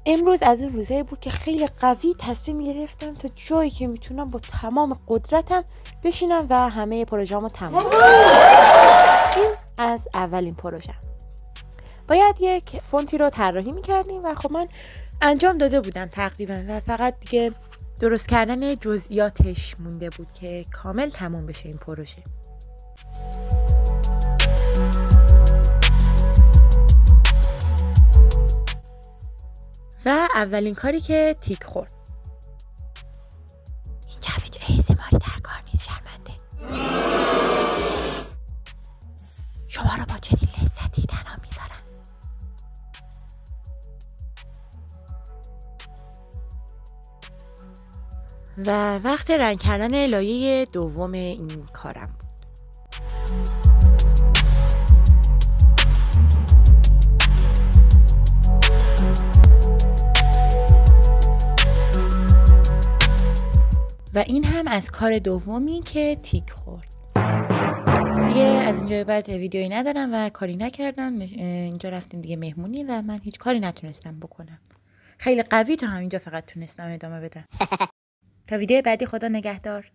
امروز از این روزایی بود که خیلی قوی تصمیم گرفتم تا جایی که میتونم با تمام قدرتم بشینم و همه پروژه‌مو تمام کنم. این از اولین پروژه. باید یک فونتی رو طراحی میکردیم و خب من انجام داده بودم تقریبا و فقط دیگه درست کردن جزئیاتش مونده بود که کامل تمام بشه این پروژه. و اولین کاری که تیک خورد. اینجا هیچ ASMR در کار نیست، شرمنده. شما رو با چنین لذتی تنها میذارم. و وقت رنگ کردن لایه دوم این کارم بود. و این هم از کار دومی که تیک خورد. دیگه از اینجا بعد ویدیویی ندارم و کاری نکردم. اینجا رفتیم دیگه مهمونی و من هیچ کاری نتونستم بکنم. خیلی قوی تا همینجا فقط تونستم ادامه بدم. تا ویدیو بعدی، خدا نگهدار.